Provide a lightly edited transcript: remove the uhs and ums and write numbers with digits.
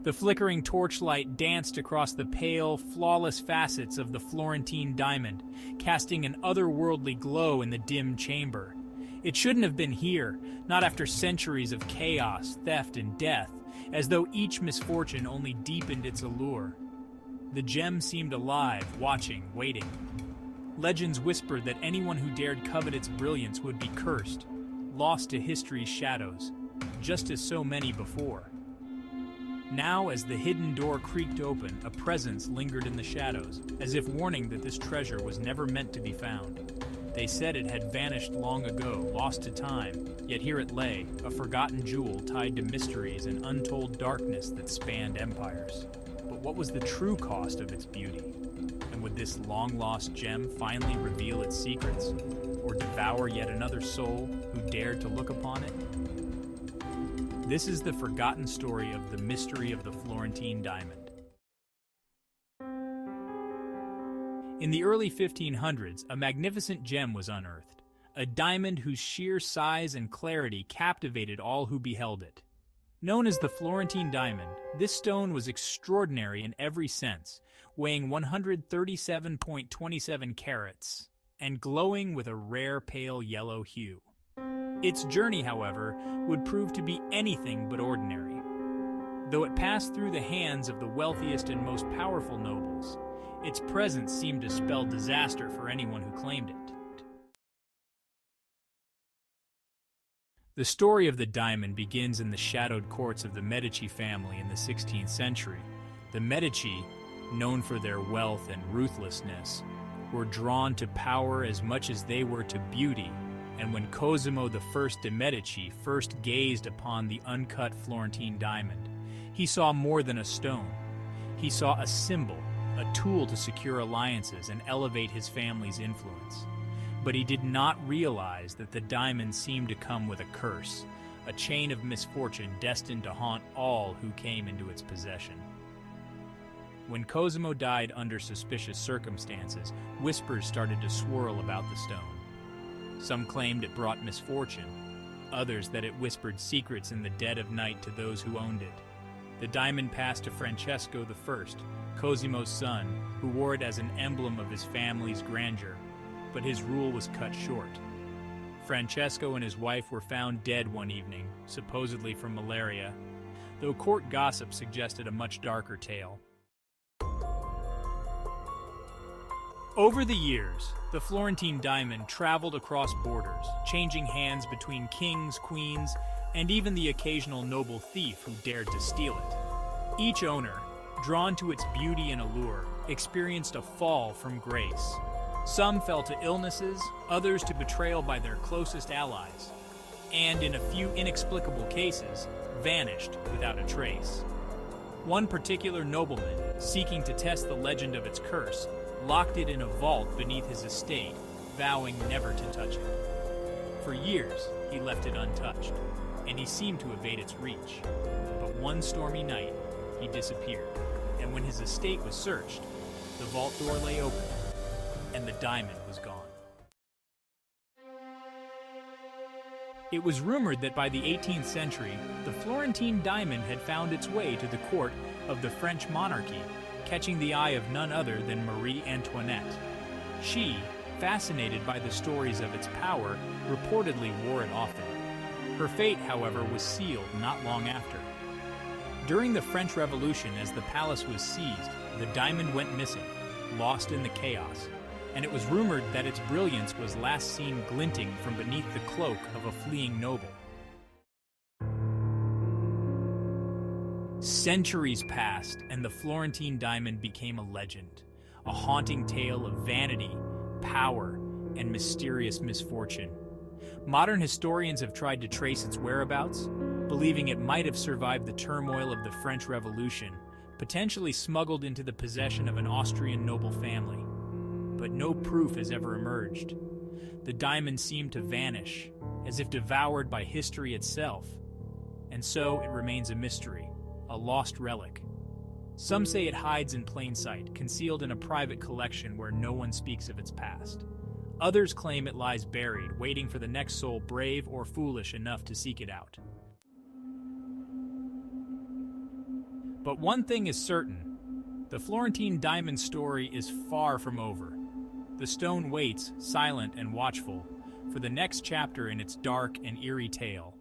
The flickering torchlight danced across the pale, flawless facets of the Florentine diamond, casting an otherworldly glow in the dim chamber. It shouldn't have been here, not after centuries of chaos, theft, and death, as though each misfortune only deepened its allure. The gem seemed alive, watching, waiting. Legends whispered that anyone who dared covet its brilliance would be cursed, lost to history's shadows, just as so many before. Now, as the hidden door creaked open, a presence lingered in the shadows, as if warning that this treasure was never meant to be found. They said it had vanished long ago, lost to time, yet here it lay, a forgotten jewel tied to mysteries and untold darkness that spanned empires. But what was the true cost of its beauty? And would this long-lost gem finally reveal its secrets, or devour yet another soul who dared to look upon it? This is the forgotten story of the mystery of the Florentine Diamond. In the early 1500s, a magnificent gem was unearthed, a diamond whose sheer size and clarity captivated all who beheld it. Known as the Florentine Diamond, this stone was extraordinary in every sense, weighing 137.27 carats and glowing with a rare pale yellow hue. Its journey, however, would prove to be anything but ordinary. Though it passed through the hands of the wealthiest and most powerful nobles, its presence seemed to spell disaster for anyone who claimed it. The story of the diamond begins in the shadowed courts of the Medici family in the 16th century. The Medici, known for their wealth and ruthlessness, were drawn to power as much as they were to beauty, and when Cosimo I de' Medici first gazed upon the uncut Florentine diamond, he saw more than a stone. He saw a symbol, a tool to secure alliances and elevate his family's influence. But he did not realize that the diamond seemed to come with a curse, a chain of misfortune destined to haunt all who came into its possession. When Cosimo died under suspicious circumstances, whispers started to swirl about the stone. Some claimed it brought misfortune, others that it whispered secrets in the dead of night to those who owned it. The diamond passed to Francesco I, Cosimo's son, who wore it as an emblem of his family's grandeur, but his rule was cut short. Francesco and his wife were found dead one evening, supposedly from malaria, though court gossip suggested a much darker tale. Over the years, the Florentine diamond traveled across borders, changing hands between kings, queens, and even the occasional noble thief who dared to steal it. Each owner, drawn to its beauty and allure, experienced a fall from grace. Some fell to illnesses, others to betrayal by their closest allies, and in a few inexplicable cases, vanished without a trace. One particular nobleman, seeking to test the legend of its curse, locked it in a vault beneath his estate, vowing never to touch it. For years, he left it untouched, and he seemed to evade its reach. But one stormy night, he disappeared, and when his estate was searched, the vault door lay open, and the diamond was gone. It was rumored that by the 18th century, the Florentine diamond had found its way to the court of the French monarchy, catching the eye of none other than Marie Antoinette. She, fascinated by the stories of its power, reportedly wore it often. Her fate, however, was sealed not long after. During the French Revolution, as the palace was seized, the diamond went missing, lost in the chaos, and it was rumored that its brilliance was last seen glinting from beneath the cloak of a fleeing noble. Centuries passed, and the Florentine diamond became a legend, a haunting tale of vanity, power, and mysterious misfortune. Modern historians have tried to trace its whereabouts, believing it might have survived the turmoil of the French Revolution, potentially smuggled into the possession of an Austrian noble family. But no proof has ever emerged. The diamond seemed to vanish, as if devoured by history itself, and so it remains a mystery, a lost relic. Some say it hides in plain sight, concealed in a private collection where no one speaks of its past. Others claim it lies buried, waiting for the next soul brave or foolish enough to seek it out. But one thing is certain. The Florentine Diamond story is far from over. The stone waits, silent and watchful, for the next chapter in its dark and eerie tale.